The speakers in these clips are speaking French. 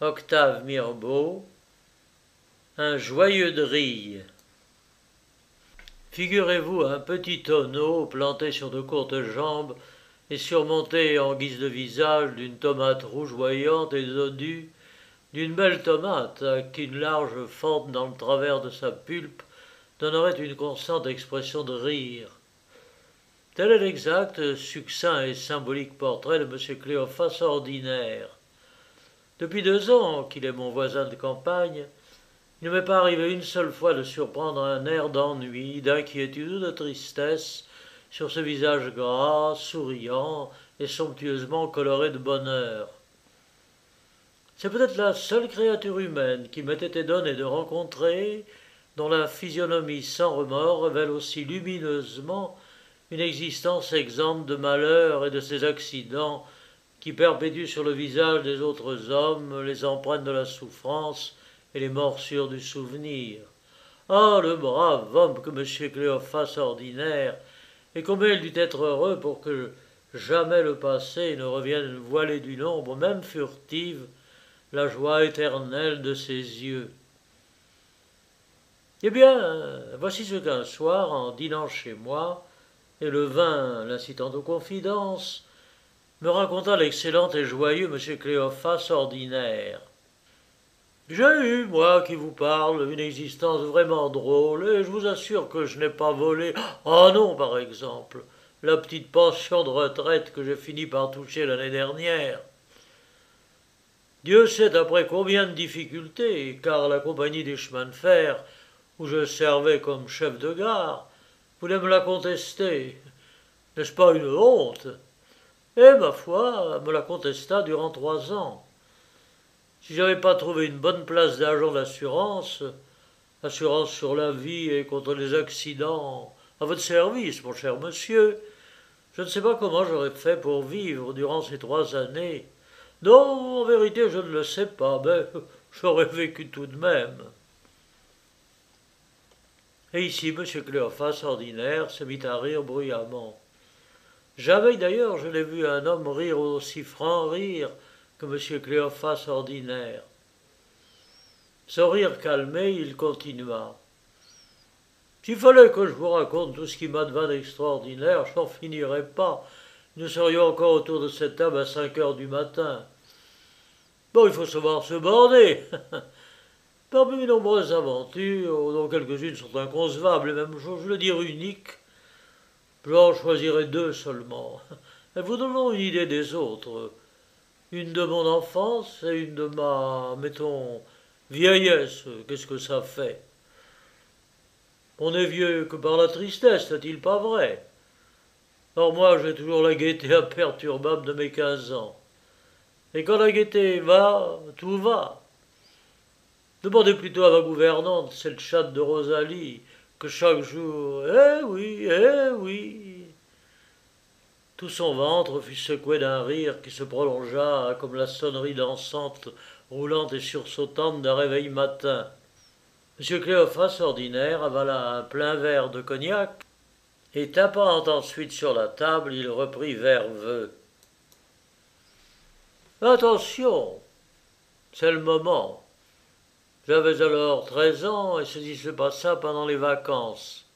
Octave Mirbeau, un joyeux drille. Figurez-vous un petit tonneau planté sur de courtes jambes et surmonté en guise de visage d'une tomate rougeoyante et dodue, d'une belle tomate à qui une large fente dans le travers de sa pulpe donnerait une constante expression de rire. Tel est l'exact, succinct et symbolique portrait de M. Cléophas ordinaire. Depuis 2 ans qu'il est mon voisin de campagne, il ne m'est pas arrivé une seule fois de surprendre un air d'ennui, d'inquiétude ou de tristesse sur ce visage gras, souriant et somptueusement coloré de bonheur. C'est peut-être la seule créature humaine qui m'ait été donné de rencontrer, dont la physionomie sans remords révèle aussi lumineusement une existence exempte de malheurs et de ces accidents qui perpétuent sur le visage des autres hommes les empreintes de la souffrance et les morsures du souvenir. Ah, le brave homme que M. Cléophas ordinaire, et combien il dut être heureux pour que jamais le passé ne revienne voiler d'une ombre, même furtive, la joie éternelle de ses yeux. Eh bien, voici ce qu'un soir, en dînant chez moi, et le vin l'incitant aux confidences, me raconta l'excellent et joyeux M. Cléophas ordinaire. J'ai eu, moi qui vous parle, une existence vraiment drôle, et je vous assure que je n'ai pas volé, ah non, par exemple, la petite pension de retraite que j'ai fini par toucher l'année dernière. Dieu sait après combien de difficultés, car la compagnie des chemins de fer, où je servais comme chef de gare, voulait me la contester. N'est-ce pas une honte? Et, ma foi, me la contesta durant 3 ans. Si j'avais pas trouvé une bonne place d'agent d'assurance, assurance sur la vie et contre les accidents, à votre service, mon cher monsieur, je ne sais pas comment j'aurais fait pour vivre durant ces 3 années. Non, en vérité, je ne le sais pas, mais j'aurais vécu tout de même. Et ici, M. Cléophas ordinaire se mit à rire bruyamment. Jamais d'ailleurs je n'ai vu un homme rire aussi franc rire que M. Cléophas ordinaire. Son rire calmé, il continua. S'il fallait que je vous raconte tout ce qui m'advint d'extraordinaire, je n'en finirais pas. Nous serions encore autour de cette table à 5 heures du matin. Bon, il faut savoir se borner. Parmi mes nombreuses aventures, dont quelques-unes sont inconcevables et même, j'ose le dire, uniques, j'en choisirai 2 seulement. Et vous donnons une idée des autres. Une de mon enfance et une de ma, mettons, vieillesse. Qu'est-ce que ça fait? On n'est vieux que par la tristesse, n'est-il pas vrai? Or moi, j'ai toujours la gaieté imperturbable de mes 15 ans. Et quand la gaieté va, tout va. Demandez plutôt à ma gouvernante, cette chatte de Rosalie, que chaque jour, eh oui, tout son ventre fut secoué d'un rire qui se prolongea comme la sonnerie dansante, roulante et sursautante d'un réveil matin. M. Cléophas ordinaire avala un plein verre de cognac, et tapant ensuite sur la table, il reprit verveux. Attention, c'est le moment. J'avais alors 13 ans, et ceci se passa pendant les vacances.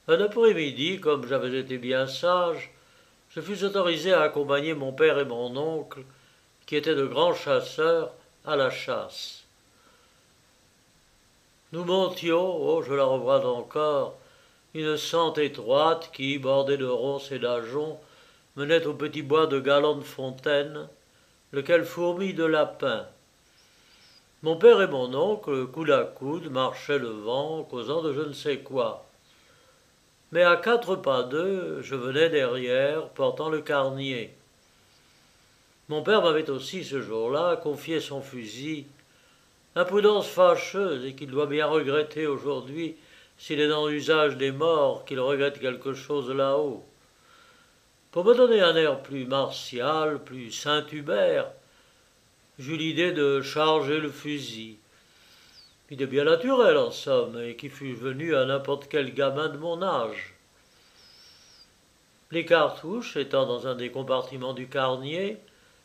Un après-midi, comme j'avais été bien sage, je fus autorisé à accompagner mon père et mon oncle, qui étaient de grands chasseurs, à la chasse. Nous montions, oh, je la revois encore, une sente étroite qui, bordée de ronces et d'ajoncs, menait au petit bois de Galante-Fontaine, lequel fourmille de lapins. Mon père et mon oncle, coude à coude, marchaient le vent, causant de je ne sais quoi. Mais à 4 pas d'eux, je venais derrière, portant le carnier. Mon père m'avait aussi, ce jour-là, confié son fusil, imprudence fâcheuse et qu'il doit bien regretter aujourd'hui s'il est dans l'usage des morts qu'il regrette quelque chose là-haut. Pour me donner un air plus martial, plus Saint-Hubert, j'eus l'idée de charger le fusil. Idée bien naturelle, en somme, et qui fût venue à n'importe quel gamin de mon âge. Les cartouches étant dans un des compartiments du carnier,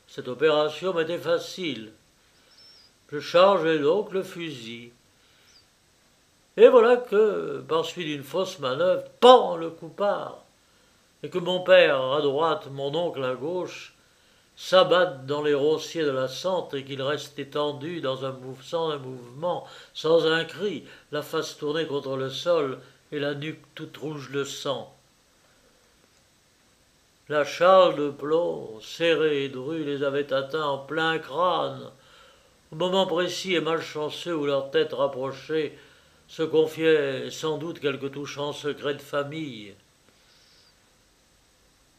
cette opération m'était facile. Je chargeai donc le fusil. Et voilà que, par suite d'une fausse manœuvre, pan, le coup part, et que mon père à droite, mon oncle à gauche, s'abattent dans les rossiers de la sente et qu'il reste étendu sans un mouvement, sans un cri, la face tournée contre le sol et la nuque toute rouge de sang. La châle de plomb, serrée et drue, les avait atteints en plein crâne, au moment précis et malchanceux où leur tête rapprochée se confiait sans doute quelque touchant secret de famille.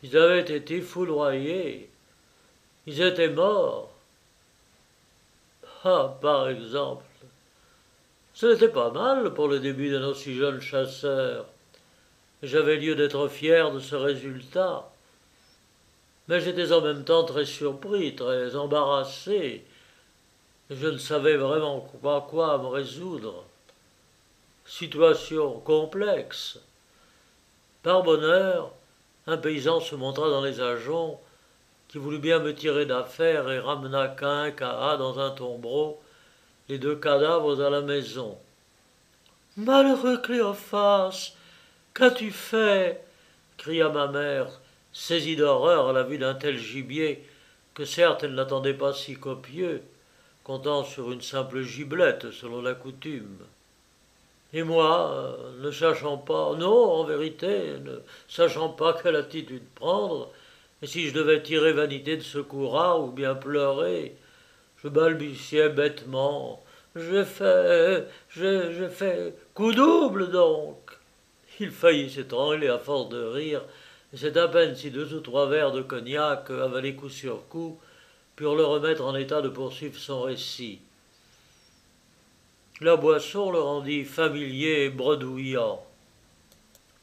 Ils avaient été foudroyés, ils étaient morts. Ah, par exemple, ce n'était pas mal pour le début d'un aussi jeune chasseur. J'avais lieu d'être fier de ce résultat. Mais j'étais en même temps très surpris, très embarrassé. Et je ne savais vraiment pas quoi me résoudre. Situation complexe. Par bonheur, un paysan se montra dans les ajoncs, qui voulut bien me tirer d'affaire et ramena cahin dans un tombereau les deux cadavres à la maison. Malheureux Cléophas, qu'as-tu fait? Cria ma mère, saisie d'horreur à la vue d'un tel gibier, que certes elle n'attendait pas si copieux, comptant sur une simple giblette selon la coutume. Et moi, ne sachant pas, non, en vérité, ne sachant pas quelle attitude prendre, et si je devais tirer vanité de secours ou bien pleurer, je balbutiais bêtement. J'ai fait coup double donc. Il faillit s'étrangler à force de rire, et c'est à peine si 2 ou 3 verres de cognac, avalés coup sur coup, purent le remettre en état de poursuivre son récit. La boisson le rendit familier et bredouillant.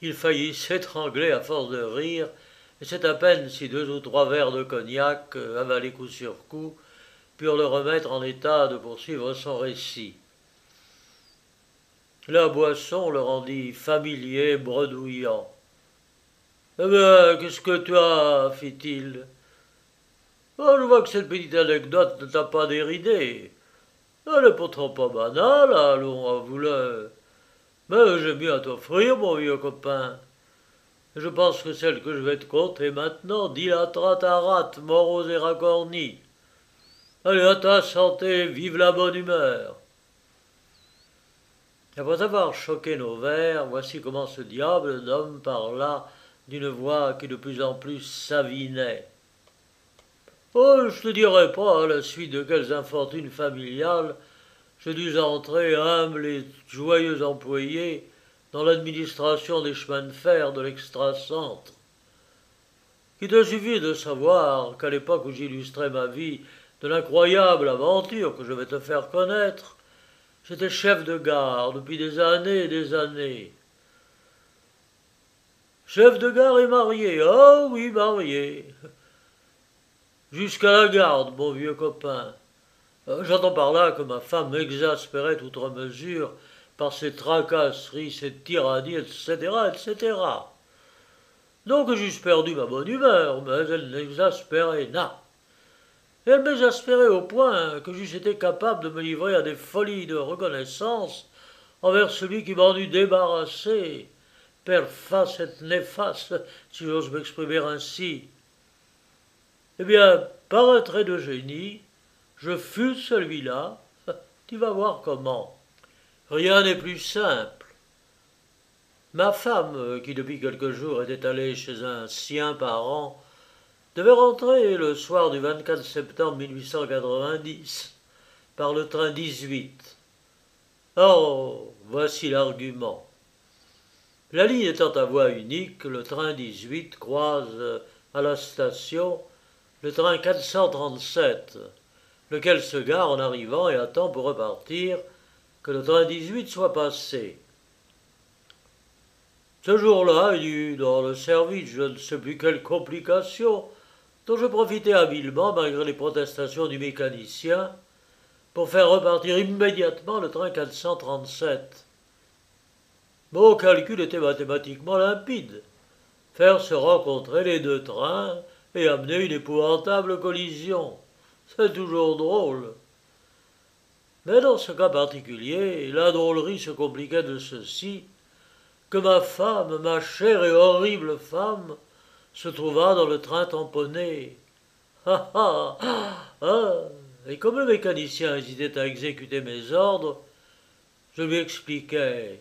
Il faillit s'étrangler à force de rire, et c'est à peine si 2 ou 3 verres de cognac, avalés coup sur coup, purent le remettre en état de poursuivre son récit. La boisson le rendit familier, bredouillant. « Eh bien, qu'est-ce que tu as ?» fit-il. « Je vois que cette petite anecdote ne t'a pas déridé. Elle n'est pourtant pas banale, allons, avoue-le. Mais j'ai mieux à t'offrir, mon vieux copain. Et je pense que celle que je vais te conter maintenant dilatera ta rate, morose et racornie. Allez, à ta santé, vive la bonne humeur. » Après avoir choqué nos verres, voici comment ce diable d'homme parla d'une voix qui de plus en plus s'avinait. Oh, je te dirai pas à la suite de quelles infortunes familiales je dus entrer, humble et joyeux employé, dans l'administration des chemins de fer de l'extra-centre. Il te suffit de savoir qu'à l'époque où j'illustrais ma vie de l'incroyable aventure que je vais te faire connaître, j'étais chef de gare depuis des années et des années. Chef de gare et marié, ah oui, marié. Jusqu'à la garde, mon vieux copain. J'entends par là que ma femme m'exaspérait outre mesure par ses tracasseries, ses tyrannies, etc., etc. Donc j'eusse perdu ma bonne humeur, mais elle n'exaspérait n'a. Et elle m'exaspérait au point que j'eusse été capable de me livrer à des folies de reconnaissance envers celui qui m'en eût débarrassé, per face et néfaste, si j'ose m'exprimer ainsi. Eh bien, par un trait de génie, je fus celui-là. Tu vas voir comment. Rien n'est plus simple. Ma femme, qui depuis quelques jours était allée chez un sien parent, devait rentrer le soir du 24 septembre 1890 par le train 18. Oh, voici l'argument. La ligne étant à voie unique, le train 18 croise à la station le train 437, lequel se gare en arrivant et attend pour repartir que le train 18 soit passé. Ce jour-là, il y eut dans le service je ne sais plus quelle complication, dont je profitai habilement, malgré les protestations du mécanicien, pour faire repartir immédiatement le train 437. Mon calcul était mathématiquement limpide. Faire se rencontrer les deux trains et amener une épouvantable collision. C'est toujours drôle. Mais dans ce cas particulier, la drôlerie se compliquait de ceci, que ma femme, ma chère et horrible femme, se trouva dans le train tamponné. Ah ah ah. Et comme le mécanicien hésitait à exécuter mes ordres, je lui expliquai.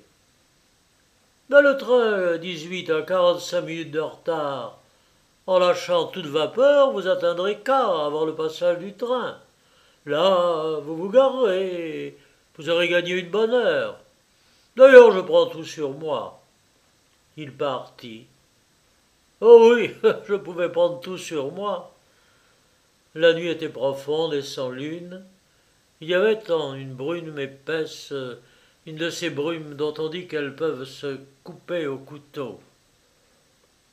Mais le train 18 a 45 minutes de retard. En lâchant toute vapeur, vous atteindrez K avant le passage du train. Là, vous vous garerez. Vous aurez gagné une bonne heure. D'ailleurs, je prends tout sur moi. Il partit. Oh oui, je pouvais prendre tout sur moi. La nuit était profonde et sans lune. Il y avait en une brume épaisse, une de ces brumes dont on dit qu'elles peuvent se couper au couteau.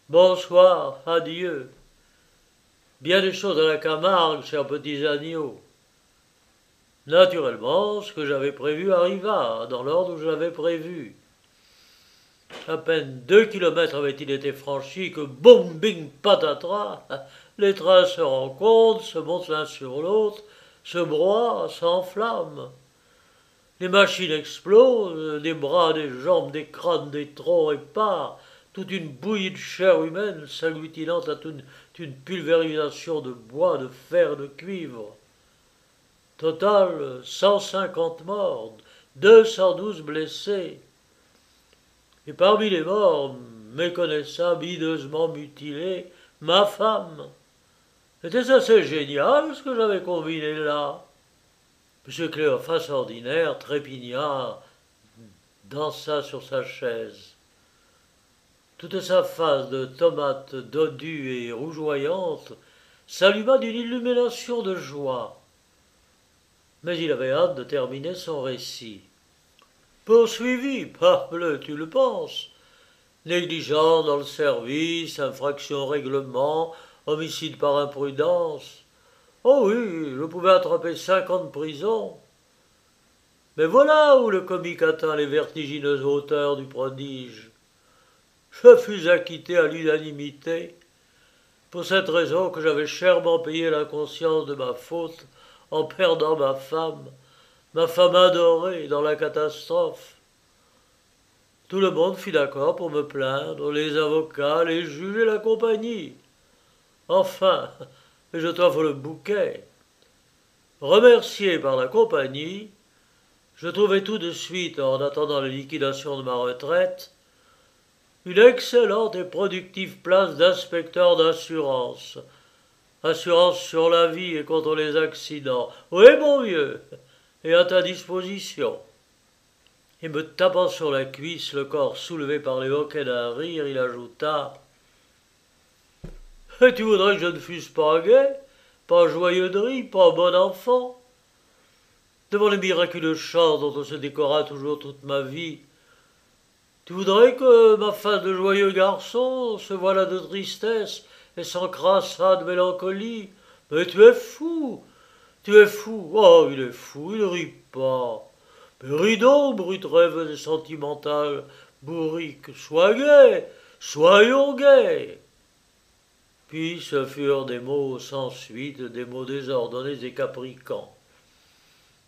Bonsoir, adieu. Bien des choses à la Camargue, chers petits agneaux. Naturellement, ce que j'avais prévu arriva, dans l'ordre où je l'avais prévu. À peine 2 kilomètres avaient-ils été franchis que boum, bing, patatras, les trains se rencontrent, se montent l'un sur l'autre, se broient, s'enflamment. Les machines explosent, des bras, des jambes, des crânes, des troncs épars, toute une bouillie de chair humaine s'agglutinant à toute une pulvérisation de bois, de fer, de cuivre. Total, 150 morts, 212 blessés. Et parmi les morts, méconnaissable, hideusement mutilée, ma femme. C'était assez génial ce que j'avais combiné là. M. Cléophas ordinaire trépigna, dansa sur sa chaise. Toute sa face de tomate dodue et rougeoyante s'alluma d'une illumination de joie. Mais il avait hâte de terminer son récit. Poursuivi, parbleu, tu le penses. Négligent dans le service, infraction au règlement, homicide par imprudence. Oh oui, je pouvais attraper 5 ans de prison. Mais voilà où le comique atteint les vertigineuses hauteurs du prodige. Je fus acquitté à l'unanimité, pour cette raison que j'avais chèrement payé la conscience de ma faute en perdant ma femme adorée dans la catastrophe. Tout le monde fut d'accord pour me plaindre, les avocats, les juges et la compagnie. Enfin, je t'offre le bouquet. Remercié par la compagnie, je trouvai tout de suite, en attendant la liquidation de ma retraite, une excellente et productive place d'inspecteur d'assurance. Assurance sur la vie et contre les accidents. Oui, mon vieux, et à ta disposition. Et me tapant sur la cuisse, le corps soulevé par les hoquets d'un rire, il ajouta « Et tu voudrais que je ne fusse pas gai, pas joyeux de rire, pas bon enfant? Devant les miraculeux chants dont on se décora toujours toute ma vie, tu voudrais que ma face de joyeux garçon se voilât de tristesse et s'encrassât de mélancolie? Mais tu es fou, tu es fou. Oh, il est fou, il ne rit pas. Mais ris donc, brute rêveuse et sentimentale, bourrique, sois gai, soyons gais. » Puis ce furent des mots sans suite, des mots désordonnés et capricants.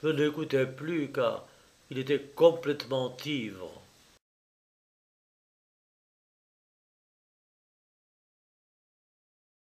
Je n'écoutais plus car il était complètement ivre.